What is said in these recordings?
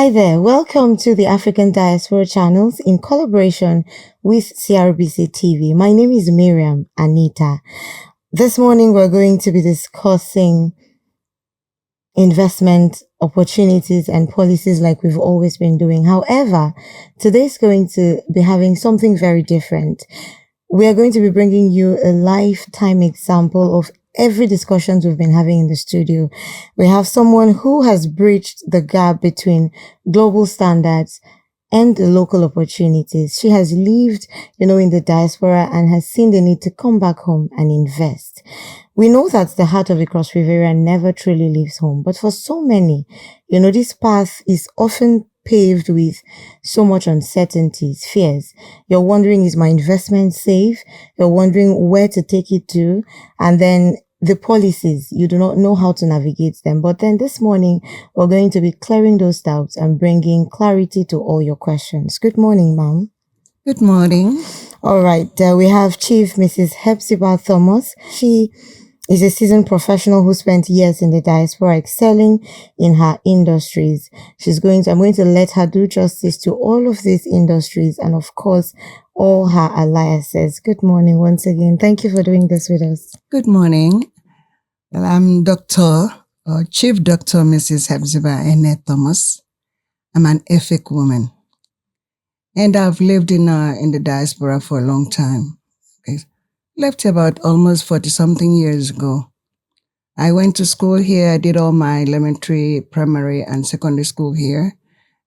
Hi there, welcome to the African Diaspora channels in collaboration with CRBC TV. My name is Miriam Anita. This morning we're going to be discussing investment opportunities and policies like we've always been doing. However, today's going to be having something very different. We are going to be bringing you a lifetime example of every discussions we've been having in the studio. We have someone who has bridged the gap between global standards and the local opportunities. She has lived, in the diaspora and has seen the need to come back home and invest. We know that the heart of a Cross Riverian never truly leaves home, but for so many, this path is often paved with so much uncertainties, fears. You're wondering, is my investment safe? You're wondering where to take it to. And then the policies, you do not know how to navigate them. But then this morning, we're going to be clearing those doubts and bringing clarity to all your questions. Good morning, ma'am. Good morning. All right. We have Chief Mrs. Hephzibah Thomas. She is a seasoned professional who spent years in the diaspora excelling in her industries. I'm going to let her do justice to all of these industries and, of course, all her alliances. Good morning once again. Thank you for doing this with us. Good morning. Well, I'm Chief Dr. Mrs. Hephzibah Thomas. I'm an ethic woman. And I've lived in the diaspora for a long time. Okay. Left here about almost 40-something years ago. I went to school here. I did all my elementary, primary, and secondary school here.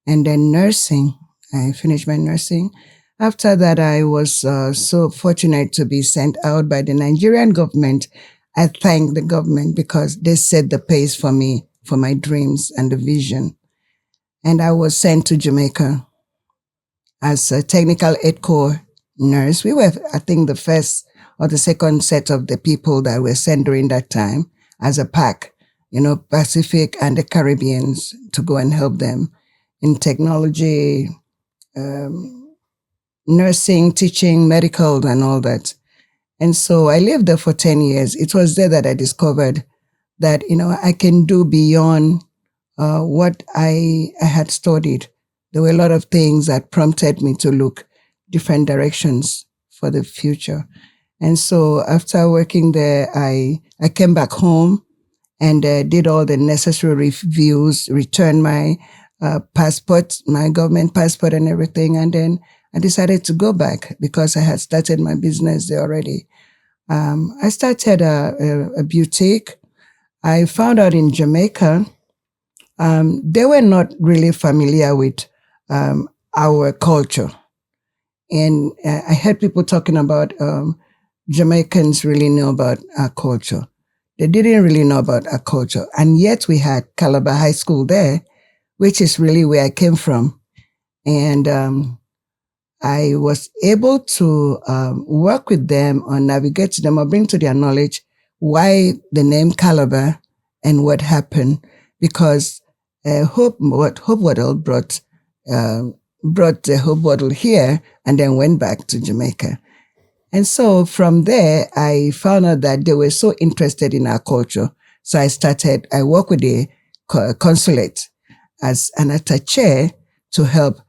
And then nursing. I finished my nursing. After that, I was so fortunate to be sent out by the Nigerian government. I thank the government because they set the pace for me, for my dreams and the vision. And I was sent to Jamaica as a technical aid corps nurse. We were, I think, the first or the second set of the people that were sent during that time as a pack, Pacific and the Caribbeans, to go and help them in technology, nursing, teaching, medical, and all that. And so I lived there for 10 years. It was there that I discovered that, I can do beyond what I had studied. There were a lot of things that prompted me to look different directions for the future. And so after working there, I came back home and did all the necessary reviews, returned my passport, my government passport and everything. And then I decided to go back because I had started my business there already. I started a boutique. I found out in Jamaica, they were not really familiar with our culture. And I heard people talking about Jamaicans really know about our culture. They didn't really know about our culture. And yet we had Calabar High School there, which is really where I came from. And I was able to work with them or navigate to them or bring to their knowledge why the name Calabar and what happened. Because Hope Waddle brought the Hope Waddle here and then went back to Jamaica. And so from there, I found out that they were so interested in our culture. So I worked with the consulate as an attaché to help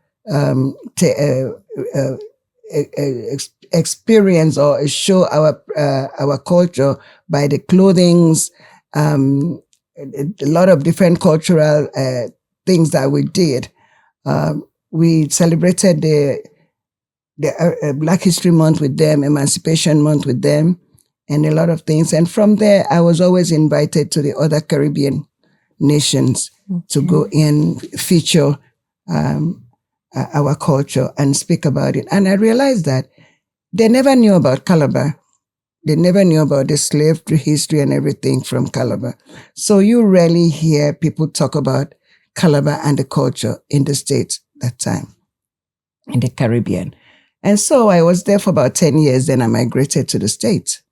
experience or show our culture by the clothings, a lot of different cultural things that we did. We celebrated the Black History Month with them, Emancipation Month with them, and a lot of things. And from there, I was always invited to the other Caribbean nations to go and feature our culture and speak about it. And I realized that they never knew about Calabar. They never knew about the slave history and everything from Calabar. So you rarely hear people talk about Calabar and the culture in the States that time, in the Caribbean. And so I was there for about 10 years. Then I migrated to the States.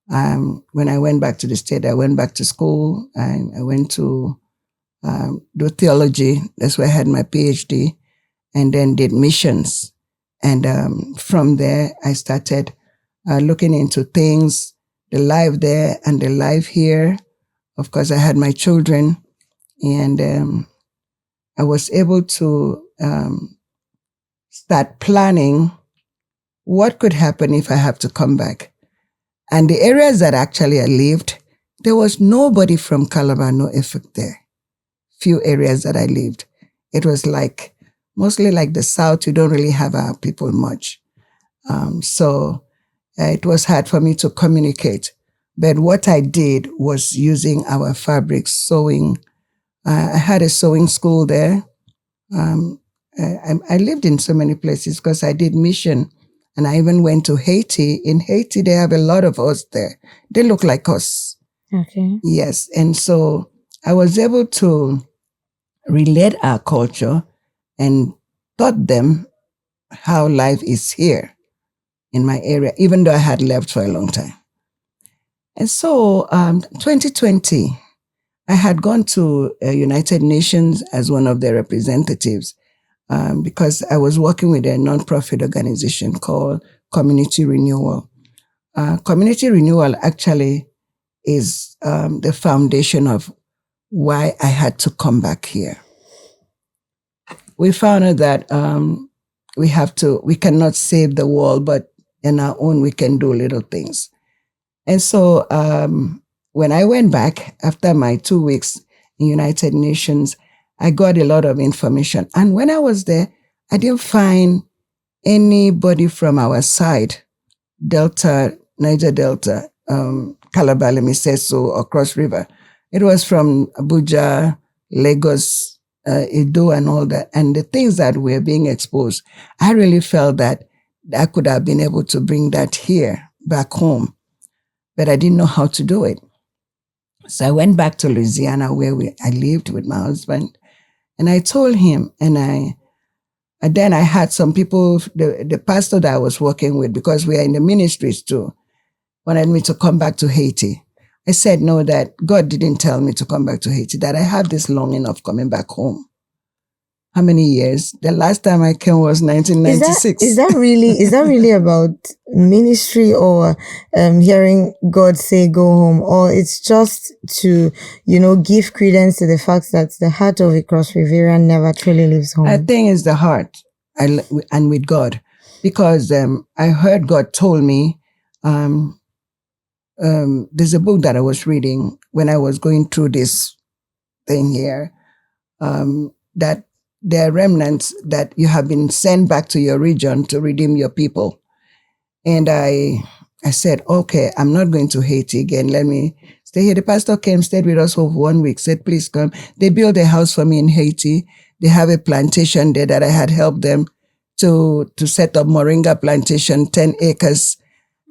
When I went back to the States, I went back to school and I went to do theology. That's where I had my PhD, and then did missions. And from there, I started looking into things, the life there and the life here. Of course, I had my children, and I was able to start planning what could happen if I have to come back. And the areas that actually I lived, there was nobody from Calabar, no effect there. Few areas that I lived. It was like, mostly like the South, you don't really have our people much. So it was hard for me to communicate. But what I did was using our fabrics, sewing. I had a sewing school there. I lived in so many places because I did mission. And I even went to Haiti. In Haiti, they have a lot of us there. They look like us. Okay. Yes. And so I was able to relate our culture and taught them how life is here in my area, even though I had left for a long time. And so 2020, I had gone to United Nations as one of their representatives because I was working with a nonprofit organization called Community Renewal. Community Renewal actually is the foundation of why I had to come back here. We found out that we cannot save the world, but in our own, we can do little things. And so when I went back after my 2 weeks in United Nations, I got a lot of information. And when I was there, I didn't find anybody from our side, Delta, Niger Delta, Calabar, let me say so, or Cross River. It was from Abuja, Lagos, Edo, and all that. And the things that were being exposed, I really felt that I could have been able to bring that here, back home. But I didn't know how to do it. So I went back to Louisiana where I lived with my husband. And I told him, and then I had some people, the pastor that I was working with, because we are in the ministries too, wanted me to come back to Haiti. I said no, that God didn't tell me to come back to Haiti, that I have this longing of coming back home. How many years? The last time I came was 1996. Is that really about ministry or hearing God say go home, or it's just to give credence to the fact that the heart of a Cross Riverian never truly leaves home? I think it's the heart and with God, because I heard God told me there's a book that I was reading when I was going through this thing here, that there are remnants that you have been sent back to your region to redeem your people. And I said, okay, I'm not going to Haiti again. Let me stay here. The pastor came, stayed with us for 1 week, said, please come. They built a house for me in Haiti. They have a plantation there that I had helped them to set up moringa plantation, 10 acres.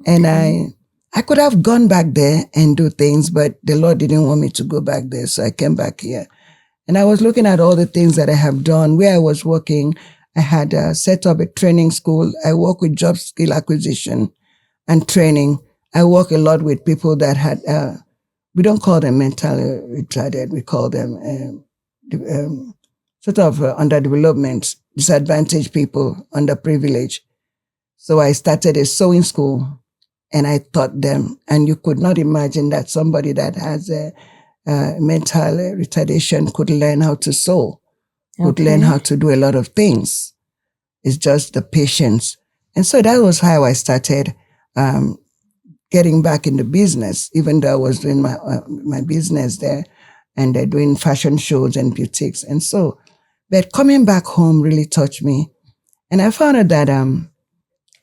And I could have gone back there and do things, but the Lord didn't want me to go back there. So I came back here. And I was looking at all the things that I have done. Where I was working, I had set up a training school. I work with job skill acquisition and training. I work a lot with people that had, we don't call them mentally retarded. We call them sort of underdevelopment, disadvantaged people, underprivileged. So I started a sewing school and I taught them. And you could not imagine that somebody that has a mental retardation could learn how to sew, could learn how to do a lot of things. It's just the patience. And so that was how I started getting back in the business, even though I was doing my business there and doing fashion shows and boutiques. And so, but coming back home really touched me. And I found out that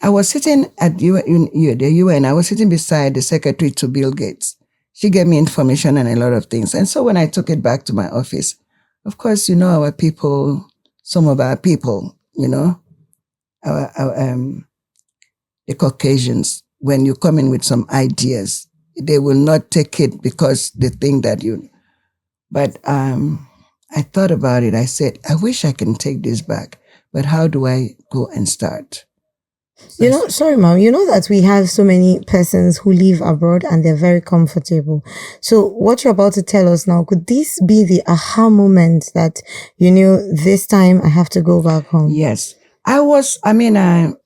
I was sitting at the UN, I was sitting beside the secretary to Bill Gates. She gave me information on a lot of things. And so when I took it back to my office, of course, our people, some of our people, the Caucasians, when you come in with some ideas, they will not take it because they think that but I thought about it. I said, I wish I can take this back, but how do I go and start? Sorry, Mom, that we have so many persons who live abroad and they're very comfortable. So what you're about to tell us now, could this be the aha moment that this time I have to go back home? Yes. I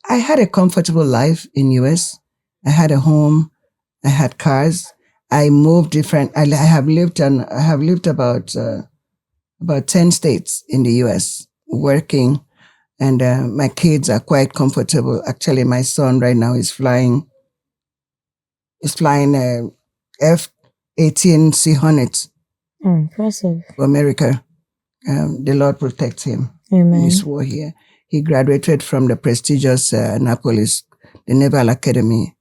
had a comfortable life in US. I had a home. I had cars. I moved different. I have lived about about 10 states in the US working. And my kids are quite comfortable. Actually, my son right now is flying F-18C Hornets Impressive. for America. The Lord protects him in Amen. his war here. He graduated from the prestigious Annapolis, the Naval Academy.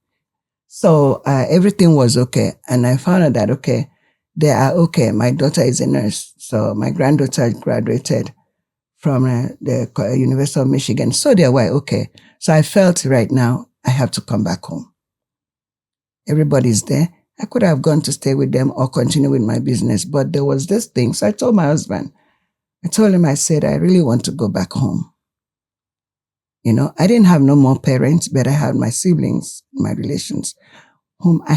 So everything was okay. And I found out that, okay, they are okay. My daughter is a nurse. So my granddaughter graduated from the University of Michigan. So they were okay. So I felt right now I have to come back home. Everybody's there. I could have gone to stay with them or continue with my business, but there was this thing. So I told my husband, I told him, I said, I really want to go back home. You know, I didn't have no more parents, but I had my siblings, my relations, whom I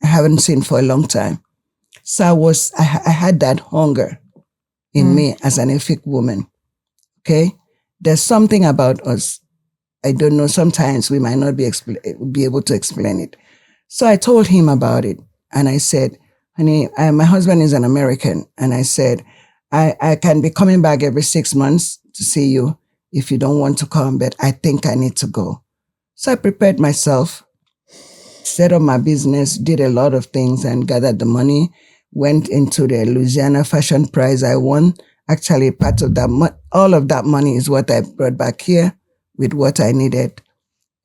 haven't seen for a long time. So I had that hunger in me as an Efik woman. Okay? There's something about us. I don't know, sometimes we might not be able to explain it. So I told him about it. And I said, honey, my husband is an American. And I said, I can be coming back every 6 months to see you if you don't want to come, but I think I need to go. So I prepared myself, set up my business, did a lot of things and gathered the money, went into the Louisiana Fashion Prize. I won. Actually, part of that, all of that money is what I brought back here with what I needed.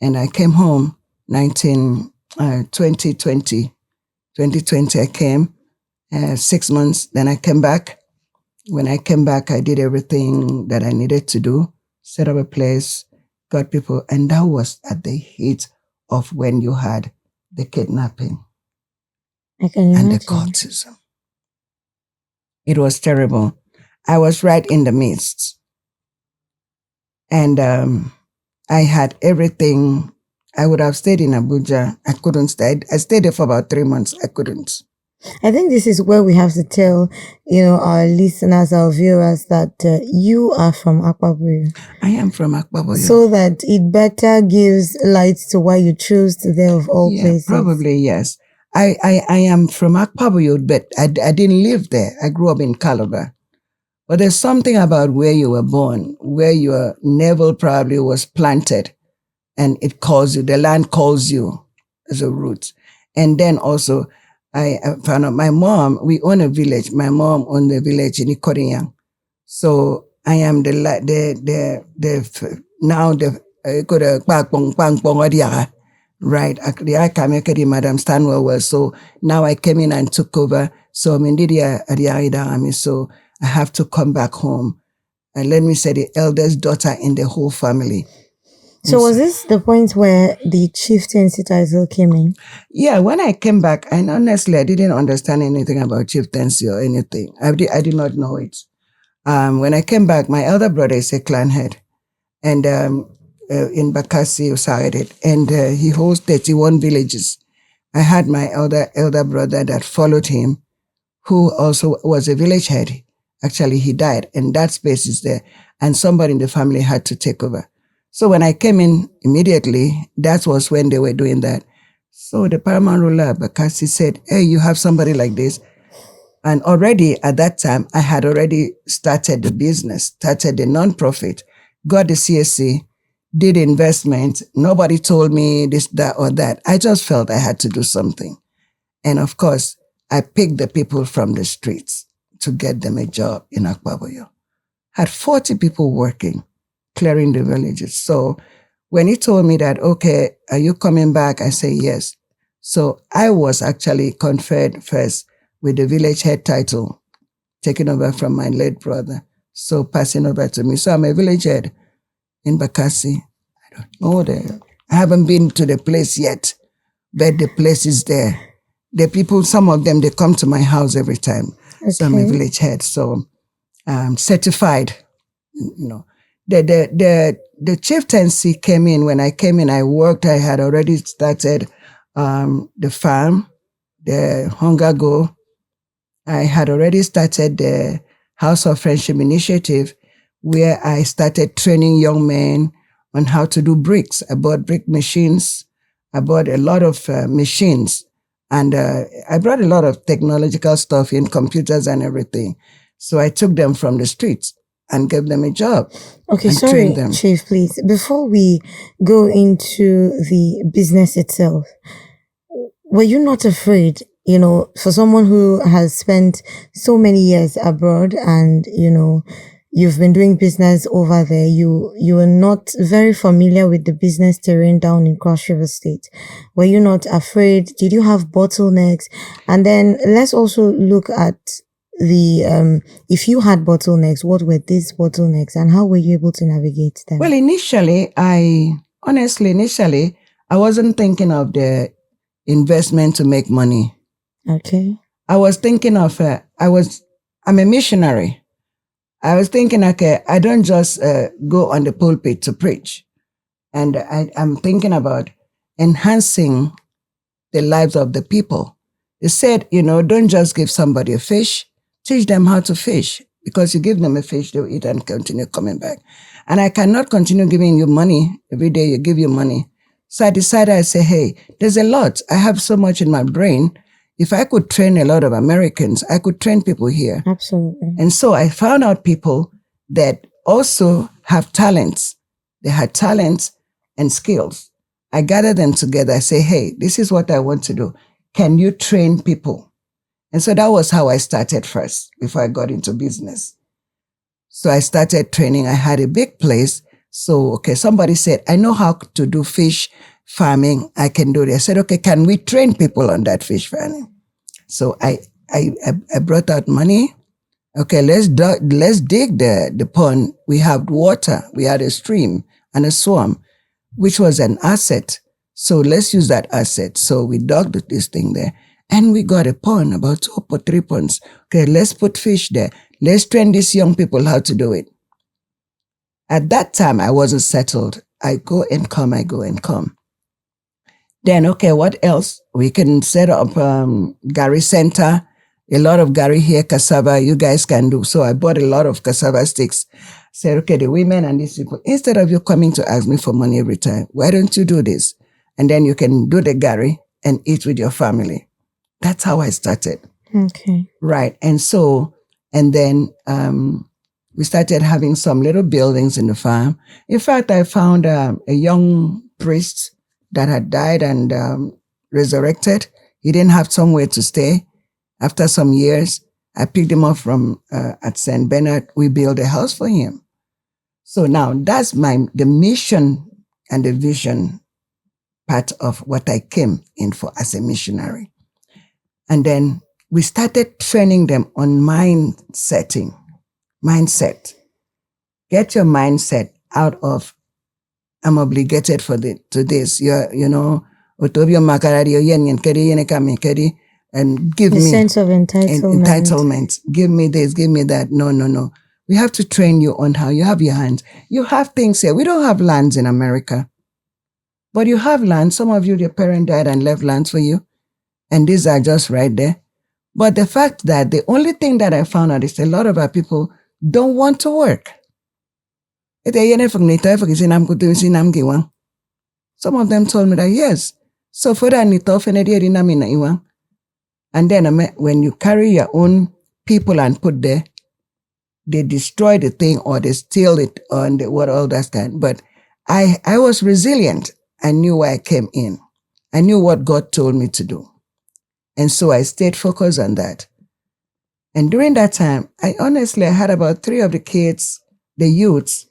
And I came home 2020. 2020, I came 6 months. Then I came back. When I came back, I did everything that I needed to do, set up a place, got people. And that was at the heat of when you had the kidnapping and the cultism. It was terrible. I was right in the midst. And I had everything. I would have stayed in Abuja. I couldn't stay. I stayed there for about 3 months. I couldn't. I think this is where we have to tell, our listeners, our viewers, that you are from Akwabuyo. I am from Akwabuyo. So that it better gives light to why you chose to there of all places. Probably, yes. I am from Akwabuyo, but I didn't live there. I grew up in Calabar. But there's something about where you were born, where your navel probably was planted, and it calls you, the land calls you as a root. And then also, I found out my mom, we own a village. My mom owned a village in Ikoriang. So I am right. I came here, Madam Stanwell was. So now I came in and took over. So so I have to come back home. And let me say the eldest daughter in the whole family. So was this the point where the chieftaincy title came in? Yeah, when I came back, and honestly, I didn't understand anything about chieftaincy or anything. I did not know it. When I came back, my elder brother is a clan head, and in Bakassi, Usaid, and he holds 31 villages. I had my elder brother that followed him, who also was a village head. Actually, he died, and that space is there, and somebody in the family had to take over. So when I came in immediately, that was when they were doing that. So the paramount ruler, Bakassi, said, hey, you have somebody like this. And already at that time, I had already started the business, started the nonprofit, got the CSC, did investment. Nobody told me this, that, or that. I just felt I had to do something. And of course, I picked the people from the streets to get them a job in Akwabuyo. Had 40 people working, clearing the villages. So when he told me that, okay, are you coming back? I say yes. So I was actually conferred first with the village head title, taken over from my late brother. So passing over to me. So I'm a village head in Bakassi. I don't know there. I haven't been to the place yet, but the place is there. The people, some of them, they come to my house every time. Okay. So I'm a village head. So I'm certified, The chieftaincy came in. When I came in, I worked. I had already started the farm, the Hunger Go. I had already started the House of Friendship Initiative, where I started training young men on how to do bricks. I bought brick machines. I bought a lot of machines. And I brought a lot of technological stuff in, computers and everything. So I took them from the streets and gave them a job. Okay, and sorry, trained them. Chief, please. Before we go into the business itself, were you not afraid, for someone who has spent so many years abroad and, you've been doing business over there, you are not very familiar with the business terrain down in Cross River State. Were you not afraid? Did you have bottlenecks? And then let's also look at the if you had bottlenecks, what were these bottlenecks and how were you able to navigate them? Well, initially, I wasn't thinking of the investment to make money. Okay. I was thinking of, I'm a missionary. I was thinking, okay, I don't just go on the pulpit to preach. And I'm thinking about enhancing the lives of the people. They said, don't just give somebody a fish, teach them how to fish. Because you give them a fish, they'll eat and continue coming back. And I cannot continue giving you money. Every day you give you money. So I decided, I say, hey, there's a lot. I have so much in my brain. If I could train a lot of Americans, I could train people here. Absolutely. And so I found out people that also have talents. They had talents and skills. I gathered them together. I say, hey, this is what I want to do. Can you train people? And so that was how I started first before I got into business. So I started training. I had a big place. So, okay, somebody said, I know how to do fish farming. I can do it. I said, okay, can we train people on that fish farming? So I brought out money. Okay, let's dig the pond. We have water. We had a stream and a swamp, which was an asset. So let's use that asset. So we dug this thing there and we got a pond, about 2 or 3 ponds. Okay, let's put fish there. Let's train these young people how to do it. At that time, I wasn't settled. I go and come. Then, okay, what else? We can set up Gary Center, a lot of Gary here, cassava, you guys can do. So I bought a lot of cassava sticks. Said, okay, the women and these people, instead of you coming to ask me for money every time, why don't you do this? And then you can do the Gary and eat with your family. That's how I started. Okay. Right. And so, and then we started having some little buildings in the farm. In fact, I found a young priest that had died and resurrected. He didn't have somewhere to stay. After some years, I picked him up from at St. Bernard. We built a house for him. So now that's the mission and the vision part of what I came in for as a missionary. And then we started training them on mindset. Get your mindset out of, I'm obligated to this. And give the me sense of entitlement. Give me this, give me that. No. We have to train you on how you have your hands. You have things here. We don't have lands in America, but you have land. Some of you, your parent died and left lands for you. And these are just right there. But the fact that the only thing that I found out is a lot of our people don't want to work. Some of them told me that, yes. So for that, and then when you carry your own people and put there, they destroy the thing or they steal it or what all that kind. But I was resilient. I knew why I came in. I knew what God told me to do. And so I stayed focused on that. And during that time, I had about 3 of the kids, the youths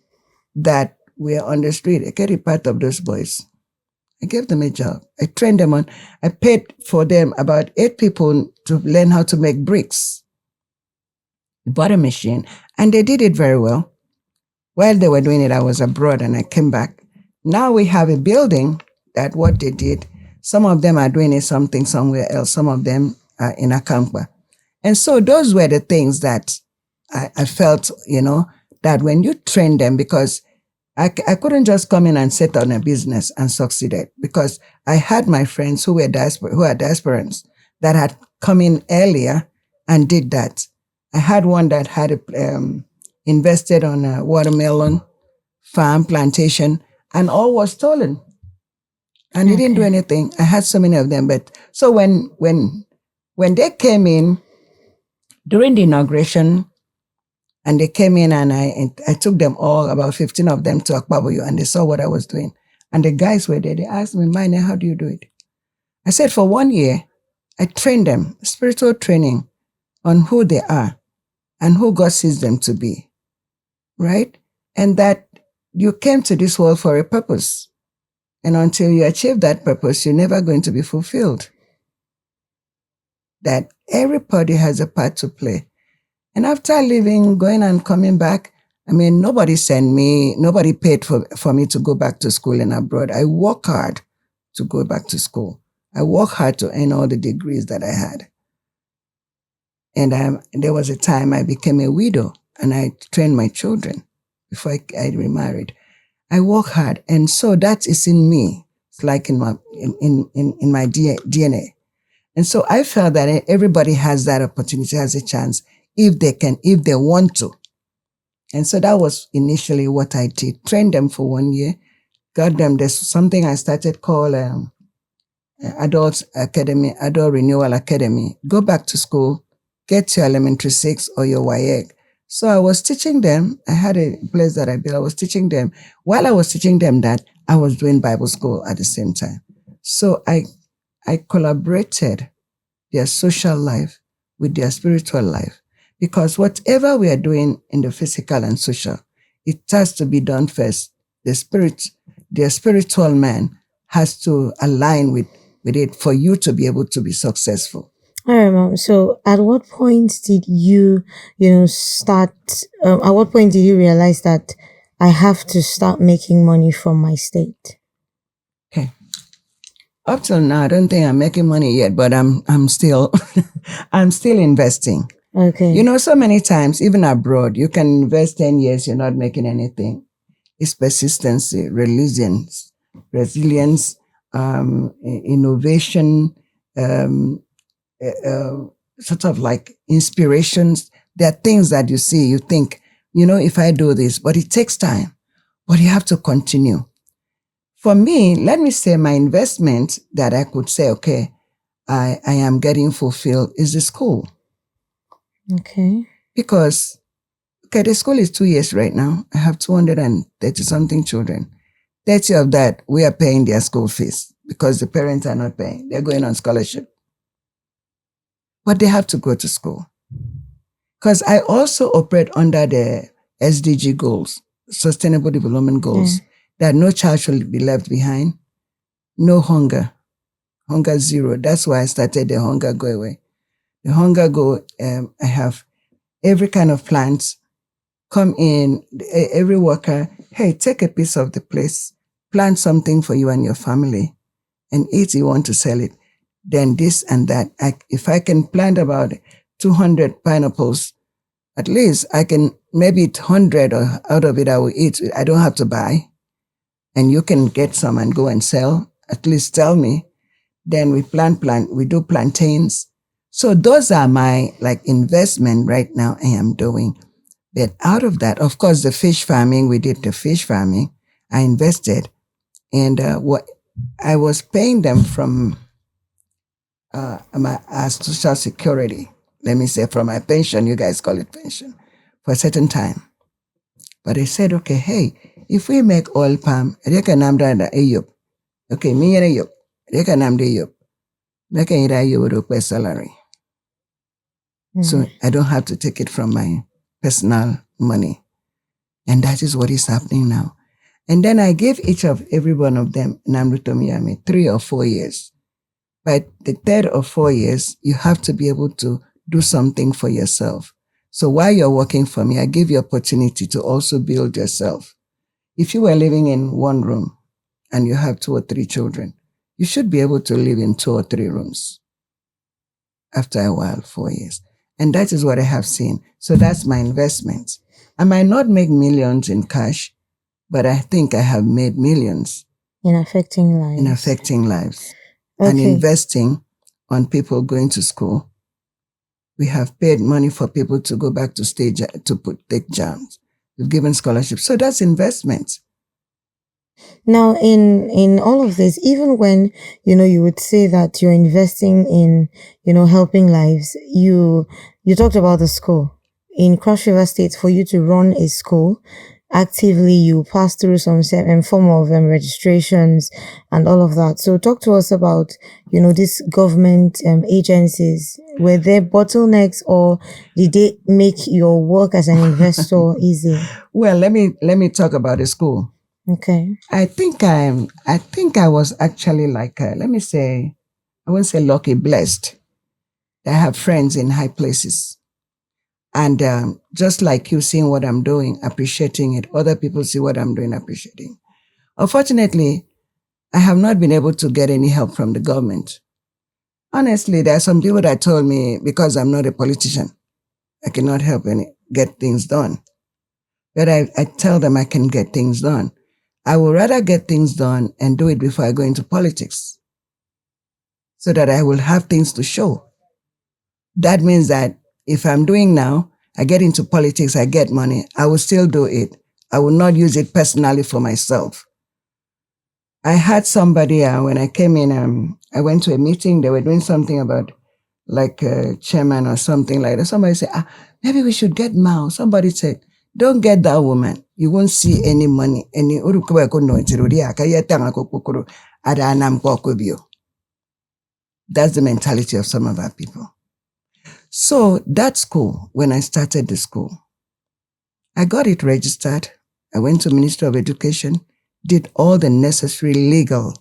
that were on the street. I carried part of those boys. I gave them a job. I trained them I paid for them about 8 people to learn how to make bricks. I bought a machine and they did it very well. While they were doing it, I was abroad and I came back. Now we have a building that what they did, some of them are doing it something somewhere else. Some of them are in Akampa. And so those were the things that I felt, that when you train them, because I couldn't just come in and set on a business and succeeded, because I had my friends who are diasporans that had come in earlier and did that. I had one that had invested on a watermelon farm plantation and all was stolen. And he didn't do anything. I had so many of them. But so when they came in during the inauguration, And they came in and I took them all, about 15 of them, to Akpabuyo, and they saw what I was doing. And the guys were there. They asked me, Mine, how do you do it? I said, for 1 year, I trained them, spiritual training on who they are and who God sees them to be, right? And that you came to this world for a purpose. And until you achieve that purpose, you're never going to be fulfilled. That everybody has a part to play. And after leaving, going and coming back, I mean, nobody paid for me to go back to school in abroad. I work hard to go back to school. I work hard to earn all the degrees that I had. And there was a time I became a widow and I trained my children before I remarried. I work hard. And so that is in me. It's like in my DNA. And so I felt that everybody has that opportunity, has a chance, if they want to. And so that was initially what I did. Trained them for 1 year. Got them, there's something I started called Adult Renewal Academy. Go back to school, get your elementary 6 or your YEG. So I was teaching them. I had a place that I built. I was teaching them. While I was teaching them that, I was doing Bible school at the same time. So I collaborated their social life with their spiritual life, because whatever we are doing in the physical and social, it has to be done first. Their spiritual man has to align with it for you to be able to be successful. All right, Mom. So at what point did you start, at what point did you realize that I have to start making money from my state? Okay. Up till now, I don't think I'm making money yet, but I'm still investing. Okay. So many times, even abroad, you can invest 10 years, you're not making anything. It's persistency, resilience, innovation, sort of like inspirations. There are things that you see, you think, if I do this, but it takes time, but you have to continue. For me, let me say my investment that I could say, okay, I am getting fulfilled is the school. Okay. Because, the school is 2 years right now. I have 230 something children. 30 of that, we are paying their school fees because the parents are not paying. They're going on scholarship. But they have to go to school. Because I also operate under the SDG goals, Sustainable Development Goals, that no child should be left behind, no hunger zero. That's why I started the Hunger Go Away. The Hunger Go, I have every kind of plants come in, every worker, hey, take a piece of the place, plant something for you and your family, and eat, you want to sell it. Then this and that. If I can plant about 200 pineapples, at least I can, maybe 100 or out of it I will eat. I don't have to buy. And you can get some and go and sell. At least tell me. Then we we do plantains. So those are my investment right now I am doing. But out of that, of course, the fish farming, we did the fish farming. I invested. And what I was paying them from my social security, let me say from my pension, you guys call it pension, for a certain time. But I said, okay, hey, if we make oil palm, okay, me and you, make a salary. So I don't have to take it from my personal money. And that is what is happening now. And then I gave every one of them, Namrutomiyami, 3 or 4 years. By the third or 4 years, you have to be able to do something for yourself. So while you're working for me, I give you opportunity to also build yourself. If you were living in one room and you have 2 or 3 children, you should be able to live in 2 or 3 rooms after a while, 4 years. And that is what I have seen. So that's my investment. I might not make millions in cash, but I think I have made millions. In affecting lives. Okay. And investing on people going to school. We have paid money for people to go back to take jams. We've given scholarships. So that's investment. Now, in all of this, even when, you would say that you're investing in, helping lives, you talked about the school. in Cross River State, for you to run a school actively, you pass through some form of registrations and all of that. So talk to us about, these government agencies. Were there bottlenecks, or did they make your work as an investor easy? Well, let me talk about the school. Okay. I think I was actually like, let me say, I won't say lucky, blessed. I have friends in high places. And just like you seeing what I'm doing, appreciating it, other people see what I'm doing, appreciating. Unfortunately, I have not been able to get any help from the government. Honestly, there are some people that told me, because I'm not a politician, I cannot help get things done. But I tell them I can get things done. I would rather get things done and do it before I go into politics, so that I will have things to show. That means that if I'm doing now, I get into politics, I get money, I will still do it. I will not use it personally for myself. I had somebody, when I came in, I went to a meeting, they were doing something about like a chairman or something like that. Somebody said, maybe we should get Mao. Somebody said, don't get that woman. You won't see any money. That's the mentality of some of our people. So that school, when I started the school, I got it registered. I went to Ministry of Education, did all the necessary legal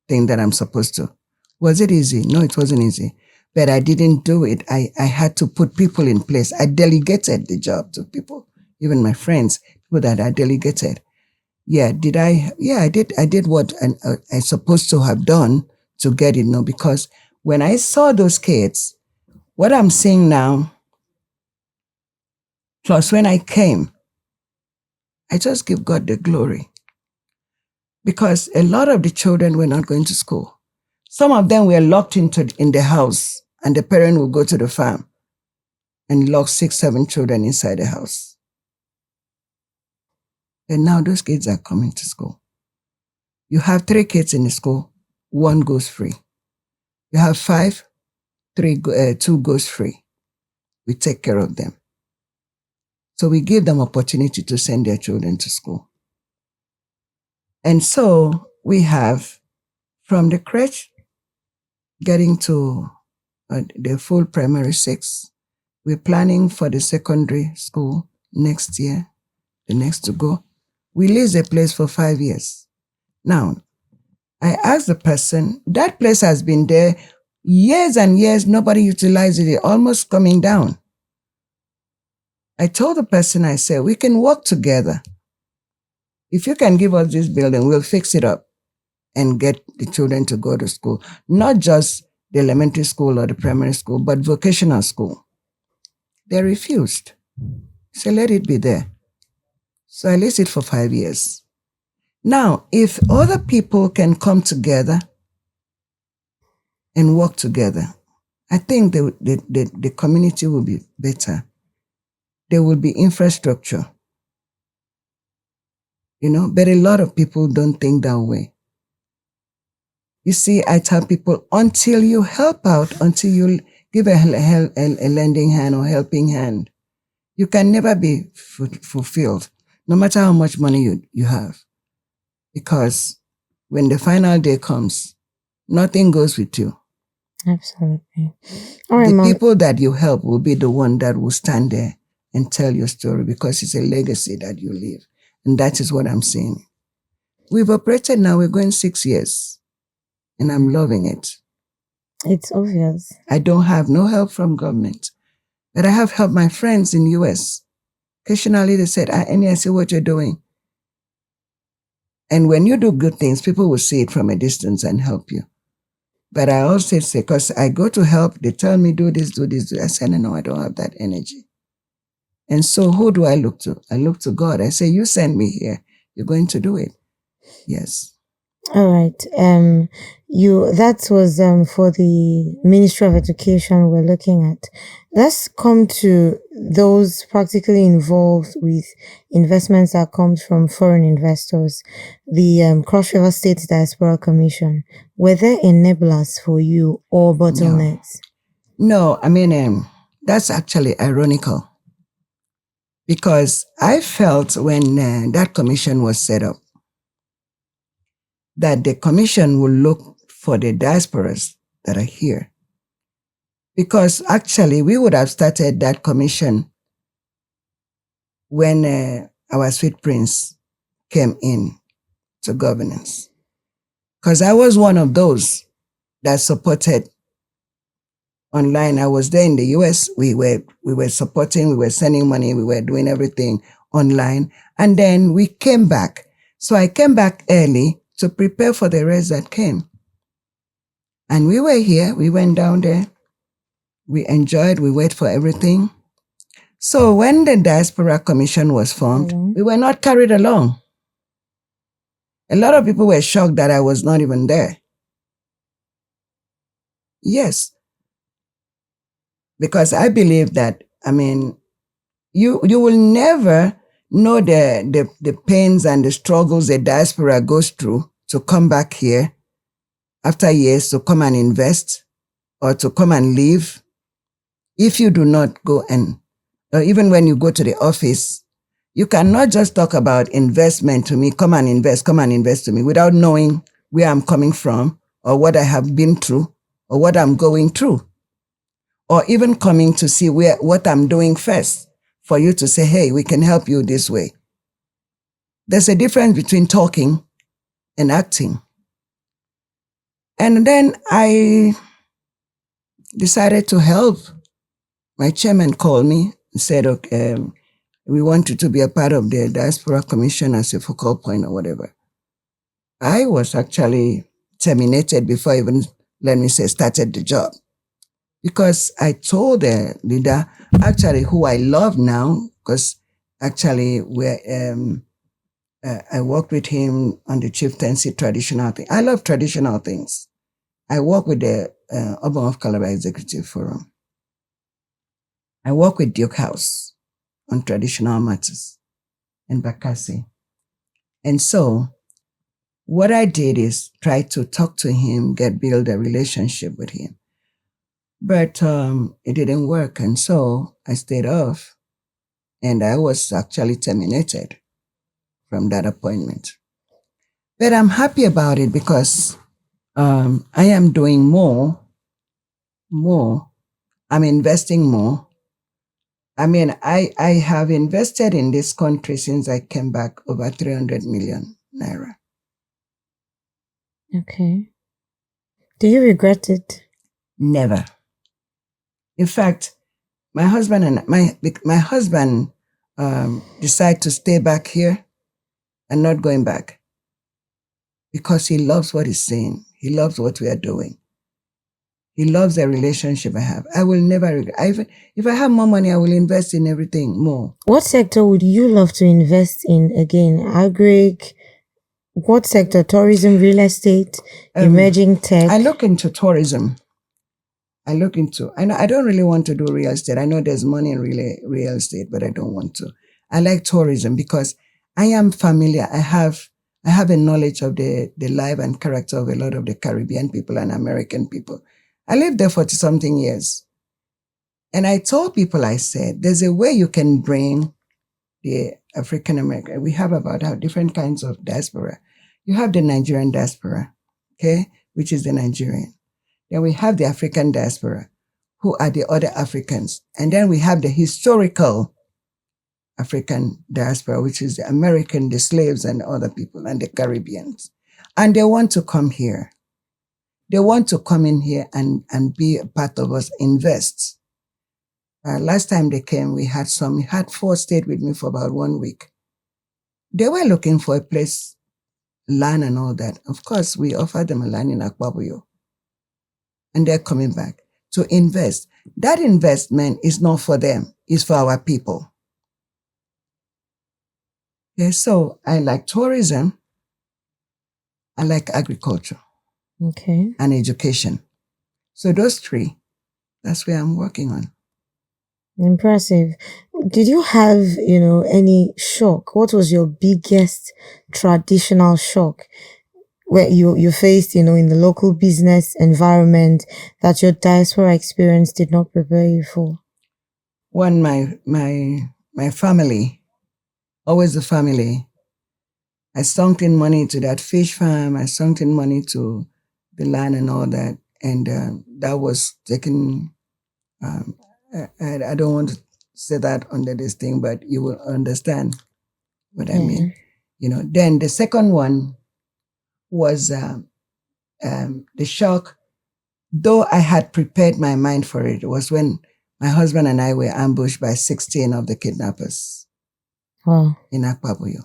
thing that I'm supposed to. Was it easy? No, it wasn't easy. But I didn't do it. I had to put people in place. I delegated the job to people, even my friends, people that I delegated. Yeah, did I? Yeah, I did. I did what I supposed to have done to get it. No, because when I saw those kids, what I'm seeing now, plus when I came, I just give God the glory. Because a lot of the children were not going to school. Some of them were locked in the house, and the parent would go to the farm and lock 6, 7 children inside the house. And now those kids are coming to school. You have 3 kids in the school, 1 goes free. You have 5, 2 goes free. We take care of them. So we give them opportunity to send their children to school. And so we have, from the crèche getting to the full primary 6, we're planning for the secondary school next year, the next to go. We lease a place for 5 years. Now, I asked the person, that place has been there years and years, nobody utilized it, almost coming down. I told the person, I said, we can work together. If you can give us this building, we'll fix it up and get the children to go to school. Not just the elementary school or the primary school, but vocational school. They refused. So let it be there. So I leased it for 5 years. Now, if other people can come together and work together, I think the community will be better. There will be infrastructure. But a lot of people don't think that way. You see, I tell people, until you help out, until you give a lending hand or helping hand, you can never be fulfilled, no matter how much money you have. Because when the final day comes, nothing goes with you. Absolutely. All right, the Mom. people that you help will be the one that will stand there and tell your story, because it's a legacy that you leave. And that is what I'm saying. We've operated now, we're going 6 years, and I'm loving it. It's obvious. I don't have no help from government, but I have helped my friends in US. Occasionally they said, Annie, I see what you're doing. And when you do good things, people will see it from a distance and help you. But I also say, because I go to help, they tell me, do this, do this. I say, no, I don't have that energy. And so who do I look to? I look to God. I say, you send me here. You're going to do it. Yes. All right. That was for the Ministry of Education we're looking at. Let's come to those practically involved with investments that comes from foreign investors. The Cross River State Diaspora Commission. Were there enablers for you or bottlenecks? No, I mean, that's actually ironical. Because I felt when that commission was set up, that the commission will look for the diasporas that are here. Because actually, we would have started that commission when our sweet prince came in to governance. Because I was one of those that supported online. I was there in the US. We were supporting, we were sending money, we were doing everything online. And then we came back. So I came back early to prepare for the rest that came. And we were here, we went down there, we enjoyed, we waited for everything. So when the Diaspora Commission was formed, we were not carried along. A lot of people were shocked that I was not even there. Yes. Because I believe that, you will never know the pains and the struggles the diaspora goes through to come back here after years to come and invest or to come and live if you do not go and, or even when you go to the office, you cannot just talk about investment to me, come and invest to me without knowing where I'm coming from or what I have been through or what I'm going through. Or even coming to see what I'm doing first for you to say, hey, we can help you this way. There's a difference between talking and acting. And then I decided to help. My chairman called me and said, okay, we want you to be a part of the Diaspora Commission as a focal point or whatever. I was actually terminated before I even, started the job. Because I told the leader, actually, who I love now, because actually I worked with him on the chieftaincy traditional thing. I love traditional things. I work with the Urban of Calabar Executive Forum. I work with Duke House on traditional matters in Bakassi. And so what I did is try to talk to him, build a relationship with him. But it didn't work. And so I stayed off. And I was actually terminated from that appointment. But I'm happy about it because I am doing more. I'm investing more. I have invested in this country since I came back over 300 million naira. Okay. Do you regret it? Never. In fact, my husband decided to stay back here and not going back because he loves what he's saying. He loves what we are doing. He loves the relationship I have. I will never regret. If I have more money, I will invest in everything more. What sector would you love to invest in again? Agric? What sector? Tourism, real estate, emerging tech? I look into tourism. I don't really want to do real estate. I know there's money in real estate, but I don't want to. I like tourism because I am familiar. I have a knowledge of the life and character of a lot of the Caribbean people and American people. I lived there for something years. And I told people, I said, there's a way you can bring the African American. We have about different kinds of diaspora. You have the Nigerian diaspora, okay, which is the Nigerian. Then we have the African diaspora, who are the other Africans. And then we have the historical African diaspora, which is the American, the slaves and other people, and the Caribbeans. And they want to come here. They want to come in here and be a part of us, invest. Last time they came, we had 4 stayed with me for about 1 week. They were looking for a place, land and all that. Of course, we offered them a land in Akwabuyo. And they're coming back to invest. That investment is not for them, it's for our people. Yeah, so I like tourism, I like agriculture, okay, and education. So those 3, that's where I'm working on. Impressive. Did you have, any shock? What was your biggest traditional shock where you faced, in the local business environment that your diaspora experience did not prepare you for? One, my my family, always the family. I sunk in money to that fish farm. I sunk in money to the land and all that. And that was taken, I don't want to say that under this thing, but you will understand what I mean. Then the second one was the shock, though I had prepared my mind for it. It was when my husband and I were ambushed by 16 of the kidnappers in Akpabuyo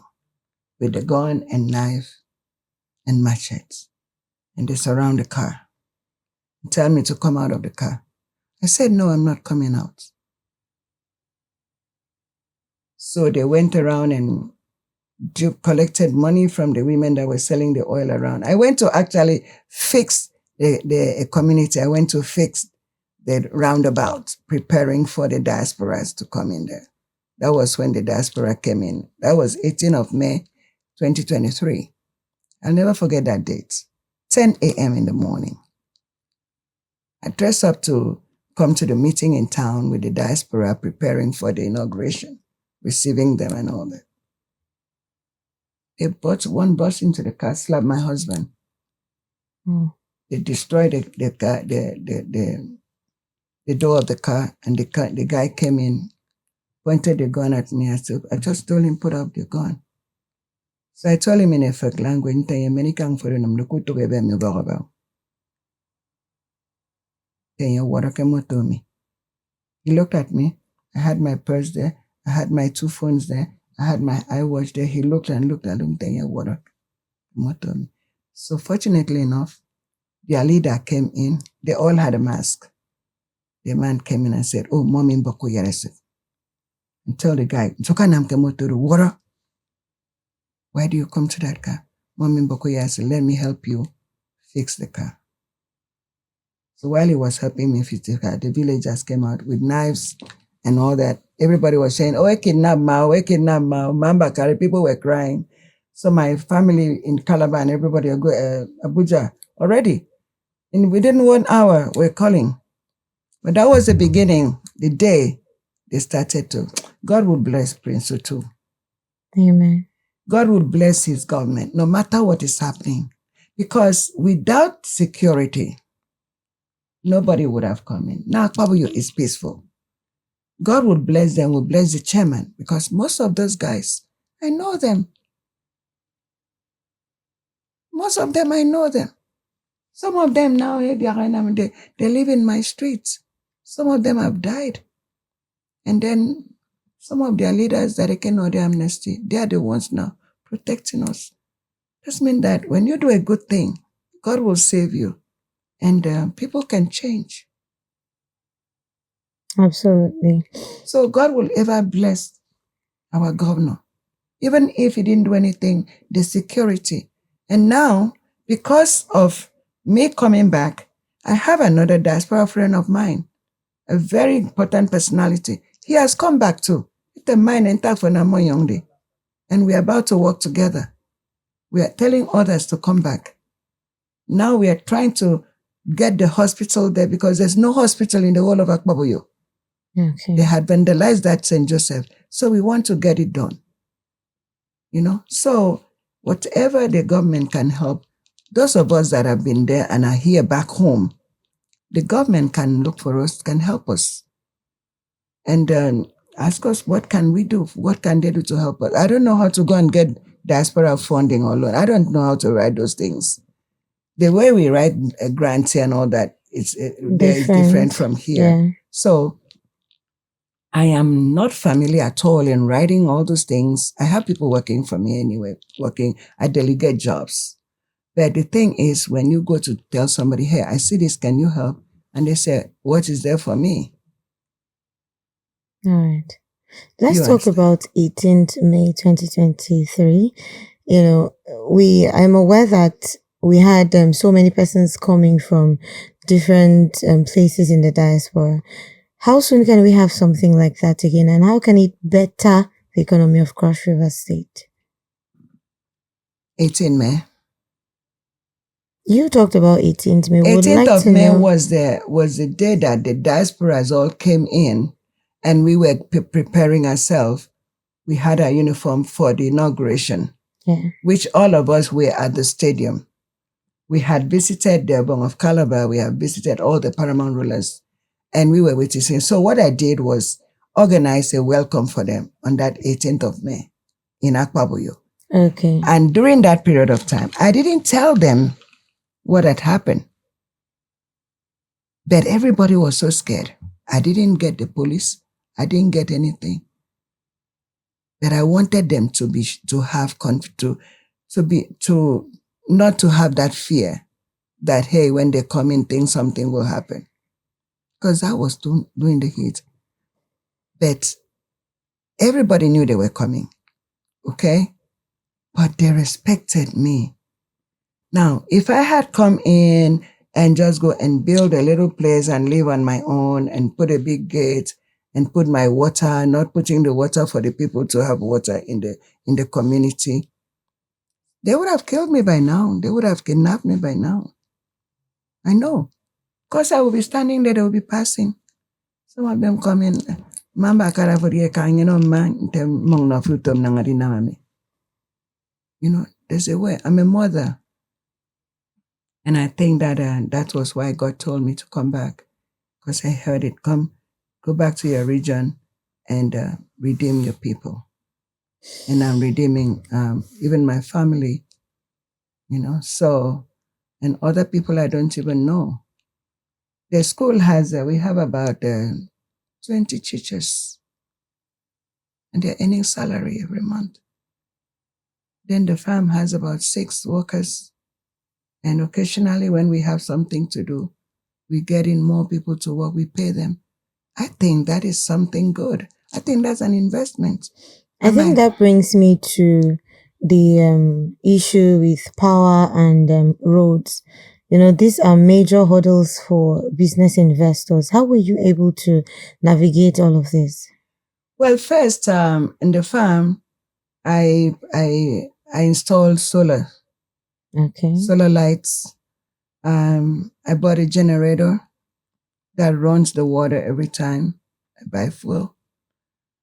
with the gun and knife and machetes. And they surround the car and tell me to come out of the car. I said, no, I'm not coming out. So they went around and collected money from the women that were selling the oil around. I went to actually fix the community. I went to fix the roundabout, preparing for the diasporas to come in there. That was when the diaspora came in. That was 18th of May, 2023. I'll never forget that date. 10 a.m. in the morning. I dressed up to come to the meeting in town with the diaspora, preparing for the inauguration, receiving them and all that. They brought one bus into the car, slapped my husband. They destroyed the door of the car, and the guy came in, pointed the gun at me. I said, I just told him, put up the gun. So I told him in a fake language, he looked at me. I had my purse there. I had my 2 phones there. I had my iWatch there. He looked and looked at him. So fortunately enough, their leader came in. They all had a mask. The man came in and said, oh, mommy mboko yeresif. And tell the guy, water. Why do you come to that car? Mommy mboko yeresif, let me help you fix the car. So while he was helping me fix the car, the villagers came out with knives and all that. Everybody was saying, oh, I kidnapped Mao, Mamba Kari. People were crying. So my family in Calabar and everybody, Abuja, already, within 1 hour, we're calling. But that was the beginning, the day they started to. God would bless Prince too. Amen. God would bless his government, no matter what is happening. Because without security, nobody would have come in. Now, Akpabuyo is peaceful. God would bless them, would bless the chairman, because most of those guys, I know them. Most of them, I know them. Some of them now, they live in my streets. Some of them have died. And then some of their leaders that they can know the amnesty, they are the ones now protecting us. This means that when you do a good thing, God will save you. And people can change. Absolutely. So God will ever bless our governor. Even if he didn't do anything, the security. And now, because of me coming back, I have another diaspora friend of mine, a very important personality. He has come back too. And we are about to work together. We are telling others to come back. Now we are trying to get the hospital there because there's no hospital in the whole of Akpabuyo. Okay. They had vandalized that St. Joseph. So we want to get it done. So whatever the government can help, those of us that have been there and are here back home, the government can look for us, can help us. And ask us, what can we do? What can they do to help us? I don't know how to go and get diaspora funding or loan. I don't know how to write those things. The way we write grants here and all that, it's different from here. Yeah. So I am not familiar at all in writing all those things. I have people working for me anyway, I delegate jobs. But the thing is, when you go to tell somebody, hey, I see this, can you help? And they say, what is there for me? All right. Let's talk about 18th May 2023. I'm aware that we had so many persons coming from different places in the diaspora. How soon can we have something like that again? And how can it better the economy of Cross River State? 18th May. You talked about 18th May. 18th of May was the day that the diasporas all came in and we were preparing ourselves. We had our uniform for the inauguration, which all of us were at the stadium. We had visited the Bong of Calabar. We had visited all the paramount rulers, and we were witnessing. So what I did was organize a welcome for them on that 18th of May in Akpabuyo. Okay. And during that period of time, I didn't tell them what had happened. But everybody was so scared. I didn't get the police. I didn't get anything. But I wanted them not to have that fear that, hey, when they come in, something will happen. Because I was doing the heat. But everybody knew they were coming. Okay? But they respected me. Now, if I had come in and just go and build a little place and live on my own and put a big gate and put my water, not putting the water for the people to have water in the community, they would have killed me by now. They would have kidnapped me by now. I know. Because I will be standing there, they will be passing. Some of them come in, Mamba Karavori Kangino man, mong na frutom nangarinami. You know, they say, well, I'm a mother. And I think that that was why God told me to come back, because I heard it, go back to your region and redeem your people. And I'm redeeming even my family, you know, so, and other people I don't even know. The school we have about 20 teachers, and they're earning salary every month. Then the farm has about 6 workers. And occasionally when we have something to do, we get in more people to work, we pay them. I think that is something good. I think that's an investment. I think that brings me to the issue with power and roads. You know, these are major hurdles for business investors. How were you able to navigate all of this? Well, first, in the farm, I installed solar. Okay. Solar lights. I bought a generator that runs the water every time I buy fuel.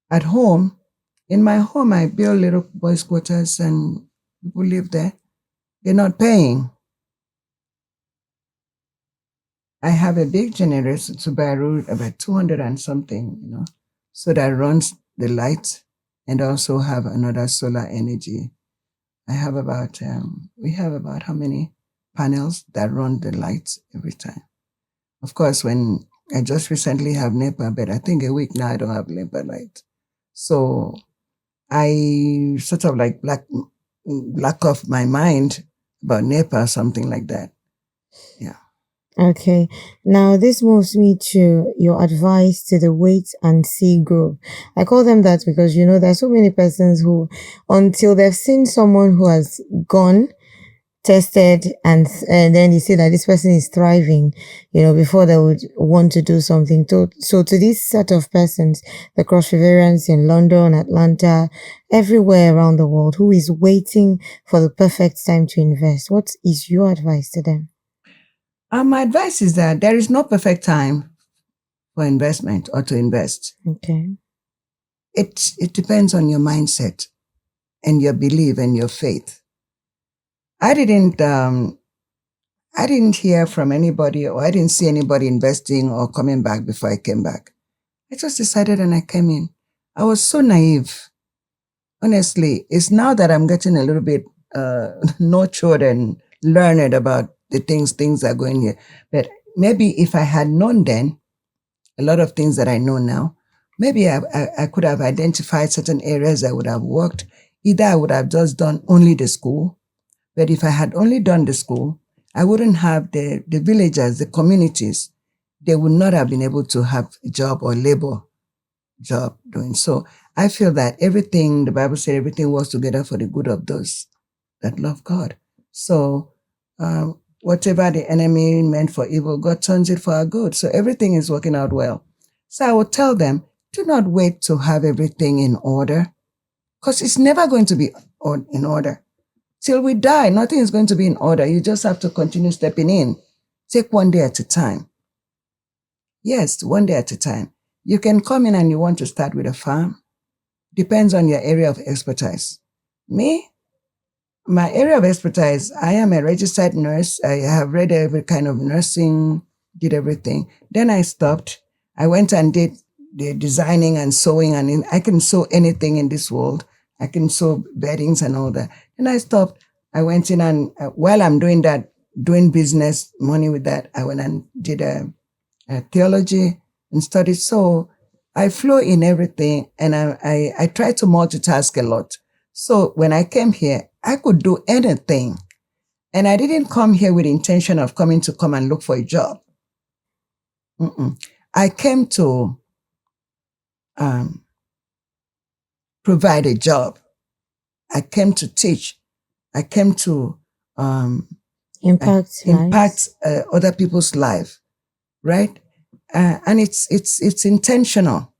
At home, in my home, I build little boys' quarters and people live there. They're not paying. I have a big generator, Subaru, about 200 and something, you know, so that runs the lights, and also have another solar energy. I have about, we have about how many panels that run the lights every time. Of course, when I just recently have NEPA, but I think a week now I don't have NEPA light. So I sort of like black off my mind about NEPA or something like that. Yeah. Okay. Now, this moves me to your advice to the wait and see group. I call them that because, you know, there are so many persons who, until they've seen someone who has gone, tested, and then you see that this person is thriving, you know, before they would want to do something. So to this set of persons, the cross riverians in London, Atlanta, everywhere around the world, who is waiting for the perfect time to invest, what is your advice to them? My advice is that there is no perfect time for investment or to invest. Okay. It depends on your mindset and your belief and your faith. I didn't hear from anybody, or I didn't see anybody investing or coming back before I came back. I just decided and I came in. I was so naive. Honestly, it's now that I'm getting a little bit nurtured and learned about the things are going here. But maybe if I had known then, a lot of things that I know now, maybe I could have identified certain areas I would have worked. Either I would have just done only the school, but if I had only done the school, I wouldn't have the villagers, the communities. They would not have been able to have a job or labor job doing. So I feel that everything, the Bible said, everything works together for the good of those that love God. So whatever the enemy meant for evil, God turns it for our good. So everything is working out well. So I would tell them, do not wait to have everything in order, because it's never going to be in order. Till we die, nothing is going to be in order. You just have to continue stepping in. Take one day at a time. Yes, one day at a time. You can come in and you want to start with a farm. Depends on your area of expertise. Me, my area of expertise, I am a registered nurse. I have read every kind of nursing, did everything. Then I stopped. I went and did the designing and sewing, and I can sew anything in this world. I can sew beddings and all that. And I stopped. I went in and while I'm doing that, doing business, money with that, I went and did a theology and studied. So I flow in everything, and I try to multitask a lot. So when I came here, I could do anything. And I didn't come here with the intention of come and look for a job. I came to provide a job. I came to teach. I came to impact other people's life, right? And it's intentional.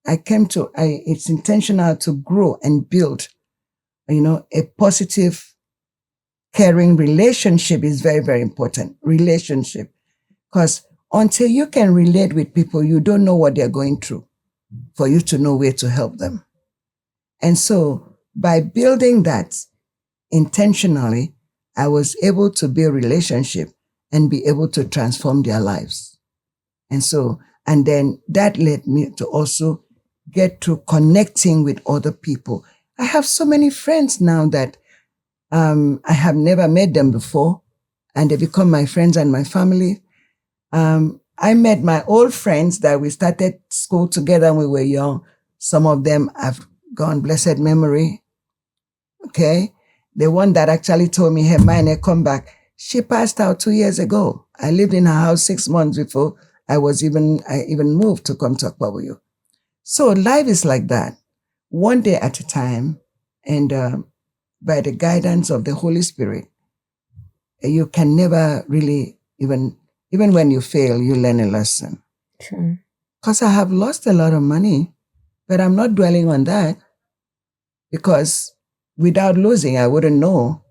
It's intentional to grow and build, a positive, caring relationship is very, very important. Relationship. Because until you can relate with people, you don't know what they're going through for you to know where to help them. And so by building that intentionally, I was able to build relationship and be able to transform their lives. And then that led me to also get to connecting with other people. I have so many friends now that I have never met them before, and they become my friends and my family. I met my old friends that we started school together when we were young. Some of them have gone, blessed memory. Okay. The one that actually told me, hey, mine, come back. She passed out 2 years ago. I lived in her house 6 months before I even moved to come talk about you. So life is like that, one day at a time. And by the guidance of the Holy Spirit, you can never really, even when you fail, you learn a lesson. True. Because I have lost a lot of money, but I'm not dwelling on that, because without losing, I wouldn't know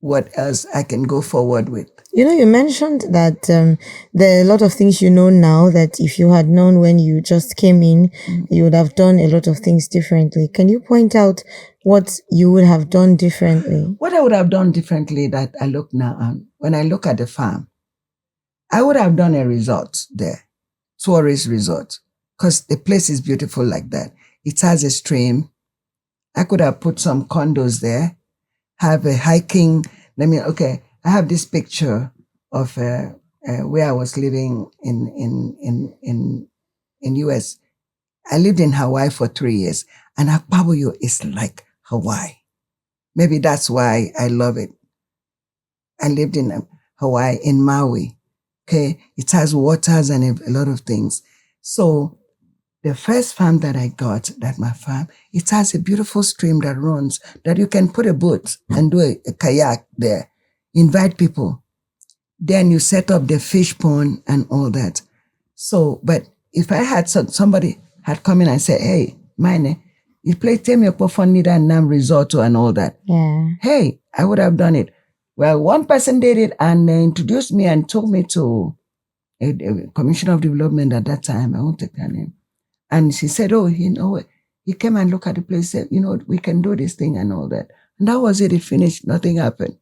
what else I can go forward with. You mentioned that there are a lot of things you know now that if you had known when you just came in, you would have done a lot of things differently. Can you point out what you would have done differently? What I would have done differently that I look now on, when I look at the farm, I would have done a resort there, tourist resort, because the place is beautiful like that. It has a stream. I could have put some condos there, have a hiking. I have this picture of where I was living in US. I lived in Hawaii for 3 years, and Akpabuyo is like Hawaii. Maybe that's why I love it. I lived in Hawaii, in Maui. Okay, it has waters and a lot of things. So the first farm that I got, it has a beautiful stream that runs, that you can put a boat and do a kayak there, invite people. Then you set up the fish pond and all that. So, but if I had somebody had come in and said, hey, mine, you play Temi Opofonida and Nam Risotto and all that. Yeah. Hey, I would have done it. Well, one person did it and introduced me and told me to a Commissioner of Development at that time. I won't take her name. And she said, oh, he came and looked at the place, said, we can do this thing and all that. And that was it. It finished. Nothing happened.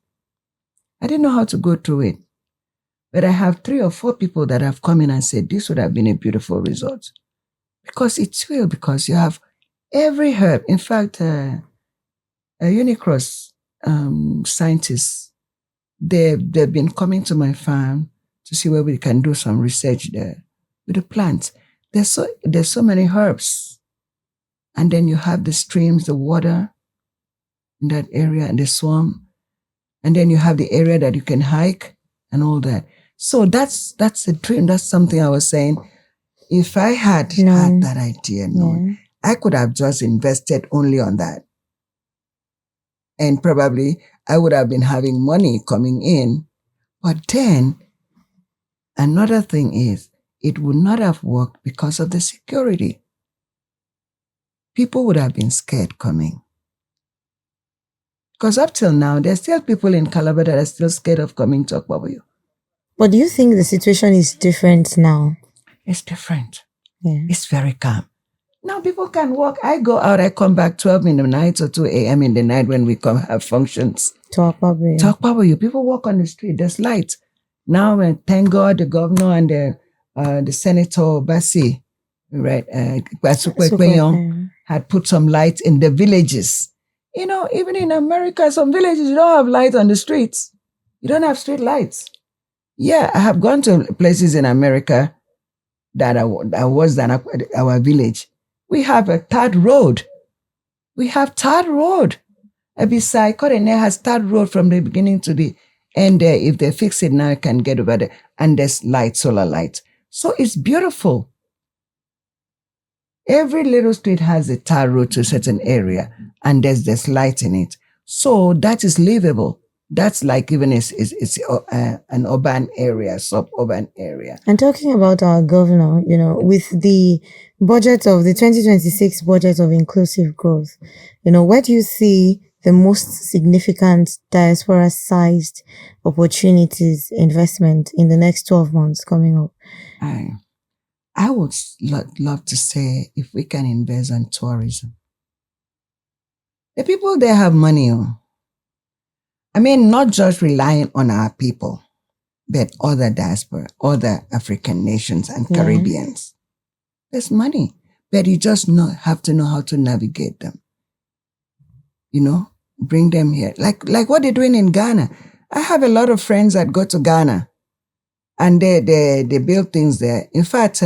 I didn't know how to go through it. But I have 3 or 4 people that have come in and said, this would have been a beautiful result. Because it's real, because you have every herb. In fact, a Unicross scientists, they've been coming to my farm to see where we can do some research there with the plants. There's so many herbs. And then you have the streams, the water in that area, and the swamp. And then you have the area that you can hike and all that. So that's a dream. That's something I was saying. If I had had that idea, I could have just invested only on that. And probably I would have been having money coming in. But then another thing is, it would not have worked because of the security. People would have been scared coming. Because up till now, there's still people in Calabar that are still scared of coming to Akpabuyo. But do you think the situation is different now? It's different. Yeah. It's very calm. Now people can walk. I go out, I come back 12 in the night or 2 a.m. in the night when we come have functions. Talk about Talk about you. People walk on the street. There's light. Now, thank God the governor and the senator, Bassi, right, had put some light in the villages. You know, even in America, some villages, you don't have light on the streets. You don't have street lights. Yeah, I have gone to places in America that are worse than our village. We have a third road. We have third road. Beside Korene has third road from the beginning to the end there. If they fix it now, you can get over there. And there's light, solar light. So it's beautiful. Every little street has a tar road to a certain area, and there's light in it. So that is livable. That's like even it's an urban area, suburban area. And talking about our governor, you know, with the budget of the 2026 budget of inclusive growth, you know, where do you see the most significant diaspora-sized opportunities, investment in the next 12 months coming up? I would love to say if we can invest on tourism. The people there have money. I mean, not just relying on our people, but other diaspora, other African nations and Caribbeans. There's money, but you just have to know how to navigate them. You know, bring them here. Like what they're doing in Ghana. I have a lot of friends that go to Ghana and they build things there. In fact,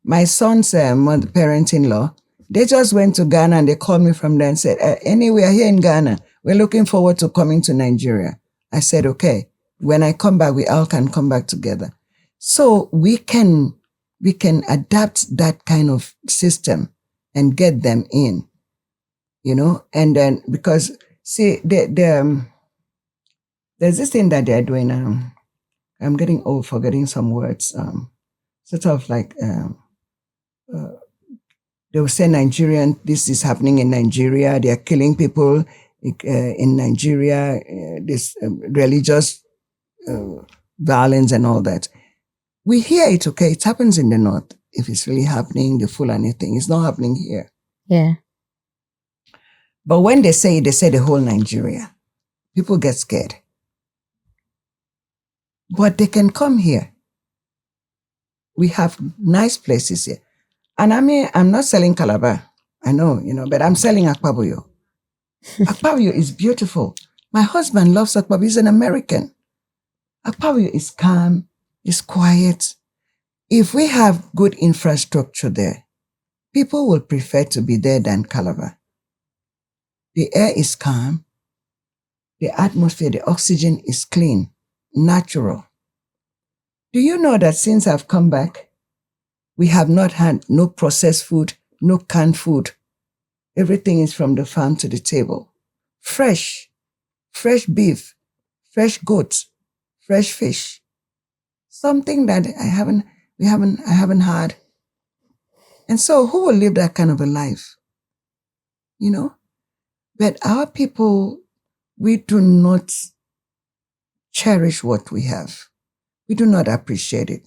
my son's parent-in-law, they just went to Ghana and they called me from there and said, we are here in Ghana. We're looking forward to coming to Nigeria. I said, okay, when I come back, we all can come back together. So we can adapt that kind of system and get them in, you know, and then because, see, there's this thing that they're doing. I'm getting old, forgetting some words. Sort of like, they will say Nigerian, this is happening in Nigeria. They are killing people in Nigeria, this religious violence and all that. We hear it, okay? It happens in the north. If it's really happening, the Fulani thing, it's not happening here. Yeah. But when they say the whole Nigeria. People get scared. But they can come here. We have nice places here. And I mean, I'm not selling Calabar. I know, you know, but I'm selling Akpabuyo. Akpabuyo is beautiful. My husband loves Akpabuyo. He's an American. Akpabuyo is calm, is quiet. If we have good infrastructure there, people will prefer to be there than Calabar. The air is calm. The atmosphere, the oxygen is clean, natural. Do you know that since I've come back, we have not had no processed food, no canned food. Everything is from the farm to the table. Fresh beef, fresh goats, fresh fish. Something that I haven't had. And so who will live that kind of a life? You know? But our people, we do not cherish what we have. We do not appreciate it.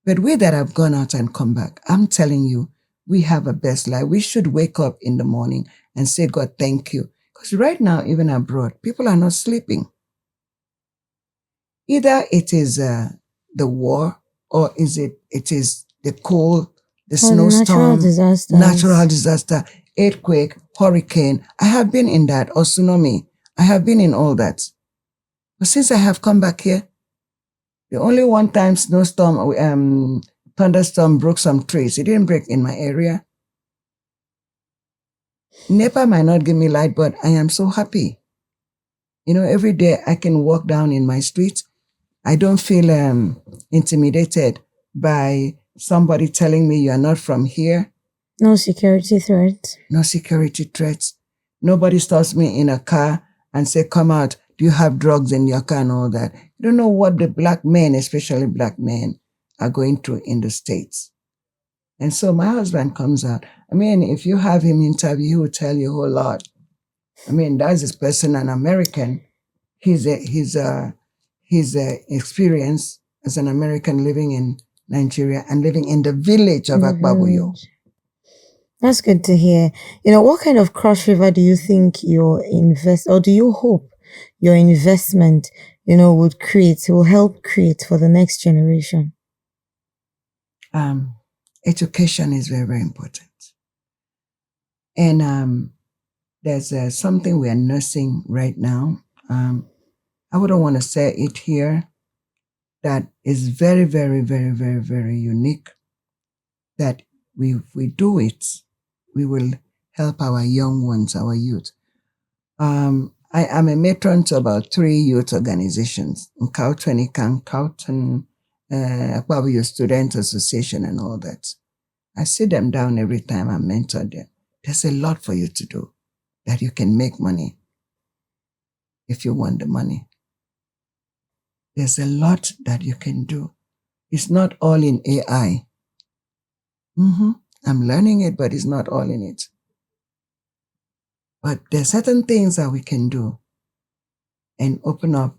But we that have gone out and come back, I'm telling you, we have a best life. We should wake up in the morning and say, God, thank you. Because right now, even abroad, people are not sleeping. Either it is the war, or it is the cold, the snowstorm, natural disaster, earthquake, hurricane. I have been in that, or tsunami. I have been in all that. But since I have come back here, the only one time snowstorm, thunderstorm broke some trees. It didn't break in my area. NEPA might not give me light, but I am so happy. You know, every day I can walk down in my street. I don't feel intimidated by somebody telling me you are not from here. No security threats. No security threats. Nobody stops me in a car and say, come out. Do you have drugs in your car and all that? You don't know what the black men, especially black men, are going through in the States. And so my husband comes out. I mean, if you have him interview, he will tell you a whole lot. I mean, that's this person, an American. His experience as an American living in Nigeria, and living in the village of Akbabuyo. That's good to hear. What kind of Cross River do you think or do you hope your investment, will help create for the next generation? Education is very, very important. And there's something we are nursing right now. I wouldn't want to say it here. That is very, very, very, very, very unique. That if we do it, we will help our young ones, our youth. I am a matron to about 3 youth organizations, Kauton, Akbabuyo Student Association and all that. I sit them down every time I mentor them. There's a lot for you to do, that you can make money if you want the money. There's a lot that you can do. It's not all in AI. I'm learning it, but it's not all in it. But there are certain things that we can do and open up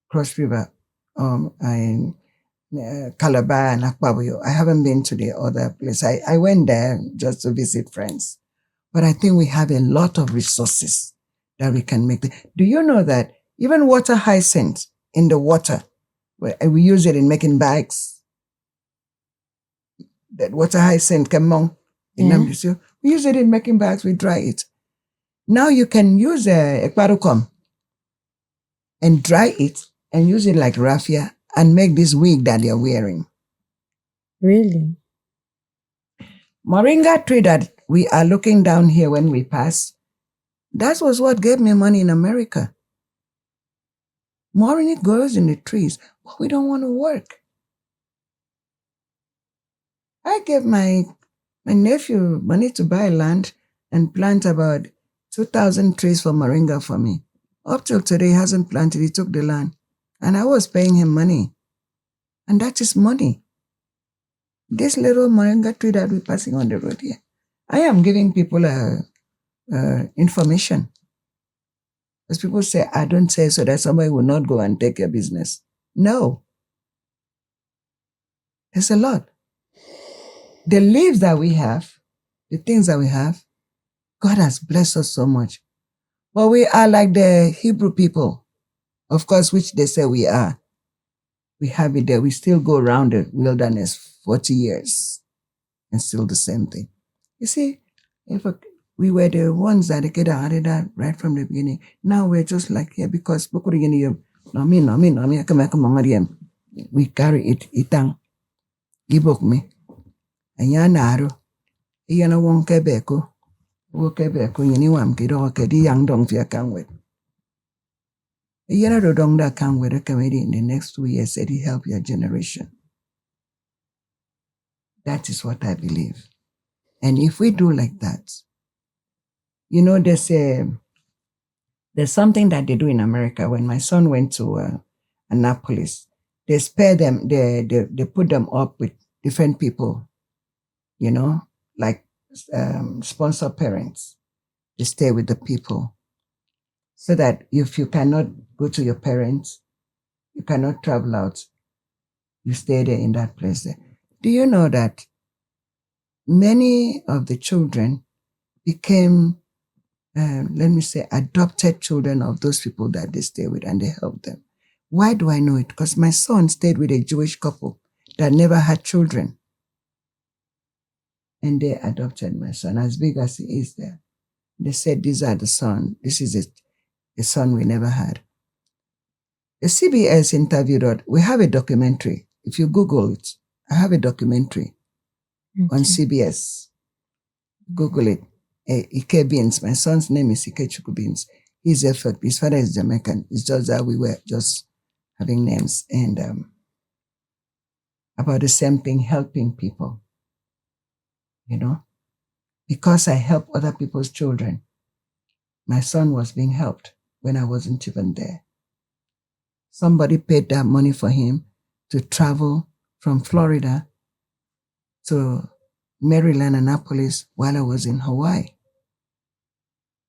Cross River, and Calabar and Akbabuyo. I haven't been to the other place. I went there just to visit friends. But I think we have a lot of resources that we can make. Do you know that even water hyacinth in the water, we use it in making bags? That water hyacinth, kamong, we use it in making bags, we dry it. Now you can use a ekparukom and dry it and use it like raffia and make this wig that you're wearing. Really? Moringa tree that we are looking down here when we pass, that was what gave me money in America. Moringa grows in the trees, but we don't want to work. I gave my nephew money to buy land and plant about 2,000 trees for moringa for me. Up till today, he hasn't planted. He took the land. And I was paying him money. And that is money. This little moringa tree that we're passing on the road here, I am giving people information. As people say, I don't say so that somebody will not go and take your business. No. There's a lot. The leaves that we have, the things that we have, God has blessed us so much. But we are like the Hebrew people, of course, which they say we are. We have it there. We still go around the wilderness 40 years and still the same thing. You see, if we were the ones that get that right from the beginning. Now we're just like here because we carry it, itang, gibok me. Ayanaro, Iyana won Quebeco, wo Quebeco, Yiniwam Kido, Kedi Yang Dong Fia Kangwet. Iyana Rodong da Kangwet, a committee in the next 2 years said he help your generation. That is what I believe. And if we do like that, there's something that they do in America. When my son went to Annapolis, they spare them, they put them up with different people. Like sponsor parents. They stay with the people. So that if you cannot go to your parents, you cannot travel out, you stay there in that place there. Do you know that many of the children became, adopted children of those people that they stay with and they help them? Why do I know it? Because my son stayed with a Jewish couple that never had children. And they adopted my son, as big as he is there. They said, these are the son. This is a son we never had. The CBS interviewed, we have a documentary. If you Google it, I have a documentary on CBS. Google it. Ike Beans. My son's name is Ikechukwu Beans. He's Efek. His father is Jamaican. It's just that we were just having names. And about the same thing, helping people. Because I help other people's children. My son was being helped when I wasn't even there. Somebody paid that money for him to travel from Florida to Maryland, Annapolis, while I was in Hawaii,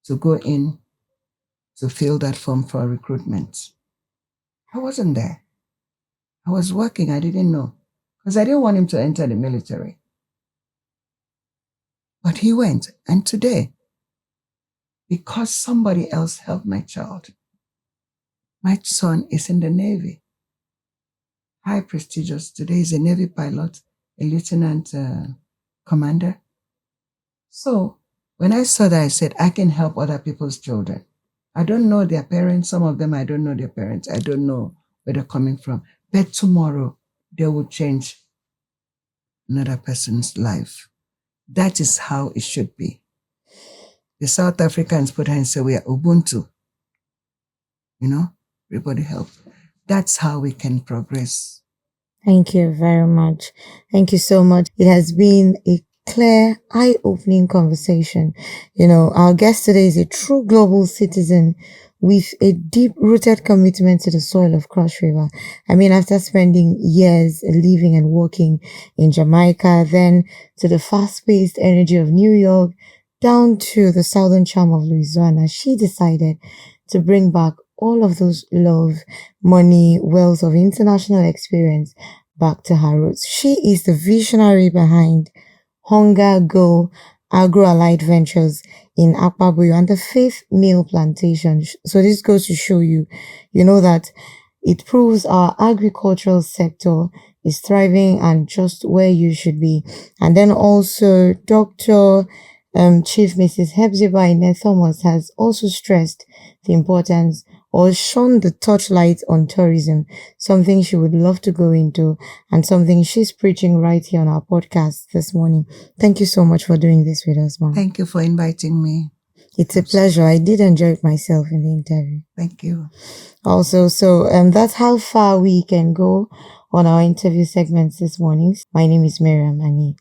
to go in to fill that form for recruitment. I wasn't there. I was working. I didn't know. because I didn't want him to enter the military. But he went. And today, because somebody else helped my child, my son is in the Navy. High prestigious. Today he's a Navy pilot, a lieutenant commander. So when I saw that, I said, I can help other people's children. I don't know their parents. Some of them, I don't know their parents. I don't know where they're coming from. But tomorrow, they will change another person's life. That is how it should be. The South Africans put her and say, we are Ubuntu. Everybody help. That's how we can progress. Thank you very much. Thank you so much. It has been a clear, eye-opening conversation. Our guest today is a true global citizen with a deep-rooted commitment to the soil of Cross River. After spending years living and working in Jamaica, then to the fast-paced energy of New York, down to the southern charm of Louisiana, she decided to bring back all of those love, money, wealth of international experience back to her roots. She is the visionary behind Hunger Go Agro-Allied Ventures in Akpabuyo and the Faith Mill Plantation. So this goes to show you, that it proves our agricultural sector is thriving and just where you should be. And then also Dr. Chief Mrs. Hephzibah Thomas has also stressed the importance or shone the torchlight on tourism, something she would love to go into and something she's preaching right here on our podcast this morning. Thank you so much for doing this with us, ma'am. Thank you for inviting me. It's a pleasure. I did enjoy it myself in the interview. Thank you. Also, so that's how far we can go on our interview segments this morning. My name is Miriam Ani.